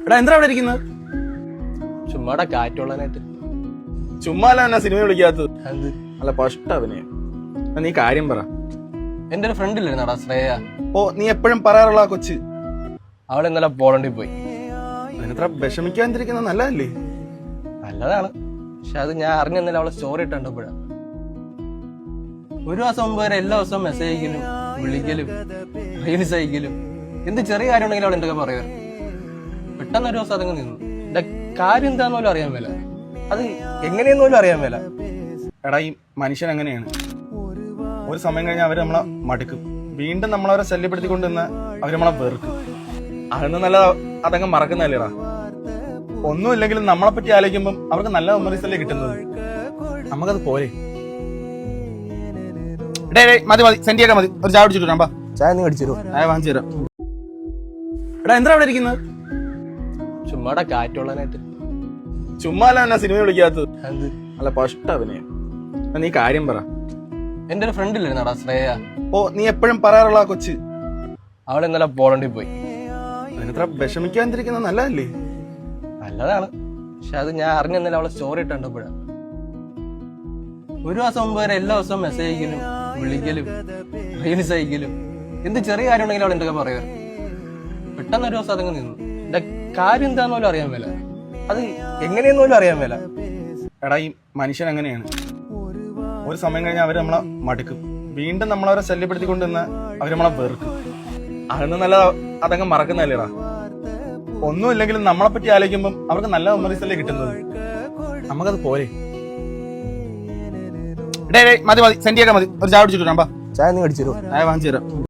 എടാ എന്താ അവിടെ ഇരിക്കുന്നത്? ചുമ്മാടെ കാറ്റുള്ളനായിട്ട്. ചുമ്മാല്ല എന്നെ സിനിമ വിളിക്കാത്തത്. അത് അല്ല പഷ്ട അഭിനയം. നീ കാര്യം പറ. എന്റെ ഒരു ഫ്രണ്ട് ഇല്ലായിരുന്നടാ ശ്രേയ. ഓ നീ എപ്പോഴും പറയാറുള്ള ആ കൊച്ച്. അവൾ ഇന്നലെ പോളണ്ടിൽ പോയി. അതിനത്ര വിഷമിക്കാതിരിക്കുന്നത് നല്ലതല്ലേ? നല്ലതാണ്, പക്ഷെ അത് ഞാൻ അറിഞ്ഞെന്നല്ല അവളെ സ്റ്റോറി ഇട്ടുണ്ടപ്പോഴാ. ഒരു മാസം മുമ്പ് വരെ എല്ലാ ദിവസവും മെസ്സേജ് അയക്കലും വിളിക്കലും റീൽസ് അയക്കലും എന്ത് ചെറിയ കാര്യം ഉണ്ടെങ്കിലും അവൾ എന്തൊക്കെ പറയുക. പെട്ടെന്ന് ഒരു ദിവസം അതങ്ങ് നിന്നു. എന്റെ കാര്യം എന്താന്ന് പോലും അറിയാൻ മേല, അത് എങ്ങനെയെന്ന് പോലും അറിയാൻ മേല. എടാ ഈ മനുഷ്യൻ അങ്ങനെയാണ്. ഒരു സമയം കഴിഞ്ഞാൽ അവര് നമ്മളെ മടുക്കും. വീണ്ടും നമ്മളവരെ ശല്യപ്പെടുത്തിക്കൊണ്ട് നിന്ന് അവര് നമ്മളെ വെറുക്കും. അതൊന്ന് നല്ല അതങ്ങ് മറക്കുന്നല്ലേടാ. ഒന്നുമില്ലെങ്കിലും നമ്മളെ പറ്റി ആലോചിക്കുമ്പോൾ അവർക്ക് നല്ല മെമ്മറീസ് അല്ലേ കിട്ടുന്നത്. നമുക്കത് പോരെ. മതി മതി സെൻഡ് ചെയ്യാൻ മതി. ഒരു ചായ കുടിച്ചിട്ട് വരാം. ചായ നീ അടിച്ചു ചായ വാങ്ങിച്ചു തരാം. എടാ എന്താ അവിടെ ഇരിക്കുന്നത്? ചുമ്മാടെ കാറ്റുള്ളനായിട്ട്. ചുമ്മാല്ല എന്നെ സിനിമ വിളിക്കാത്തത്. അത് അല്ല പഷ്ട അഭിനയം. നീ കാര്യം പറ. എന്റെ ഒരു ഫ്രണ്ട് ഇല്ലായിരുന്നടാ ശ്രേയ. ഓ നീ എപ്പോഴും പറയാറുള്ള ആ കൊച്ച്. അവൾ ഇന്നലെ പോളണ്ടിൽ പോയി. അതിനത്ര വിഷമിക്കാതിരിക്കുന്നത് നല്ലതല്ലേ? നല്ലതാണ്, പക്ഷെ അത് ഞാൻ അറിഞ്ഞെന്നല്ല അവളെ സ്റ്റോറി ഇട്ടുണ്ടപ്പോഴാ. ഒരു മാസം മുമ്പ് വരെ എല്ലാ ദിവസവും മെസ്സേജ് അയക്കലും വിളിക്കലും റീൽസ് അയക്കലും എന്ത് ചെറിയ കാര്യം ഉണ്ടെങ്കിലും അവൾ എന്തൊക്കെ പറയുക. പെട്ടെന്ന് ഒരു ദിവസം അതങ്ങ് നിന്നു. എന്റെ കാര്യം എന്താന്ന് പോലും അറിയാൻ മേല, അത് എങ്ങനെയെന്ന് പോലും അറിയാൻ മേല. എടാ ഈ മനുഷ്യൻ അങ്ങനെയാണ്. ഒരു സമയം കഴിഞ്ഞാൽ അവര് നമ്മളെ മടുക്കും. വീണ്ടും നമ്മളവരെ ശല്യപ്പെടുത്തിക്കൊണ്ട് നിന്ന് അവര് നമ്മളെ വെറുക്കും. അതൊന്ന് നല്ല അതങ്ങ് മറക്കുന്നല്ലേടാ. ഒന്നുമില്ലെങ്കിലും നമ്മളെ പറ്റി ആലോചിക്കുമ്പോൾ അവർക്ക് നല്ല മെമ്മറീസ് അല്ലേ കിട്ടുന്നത്. നമുക്കത് പോരെ. മതി മതി സെൻഡ് ചെയ്യാൻ മതി. ഒരു ചായ കുടിച്ചിട്ട് വരാം. ചായ നീ അടിച്ചു ചായ വാങ്ങിച്ചു തരാം.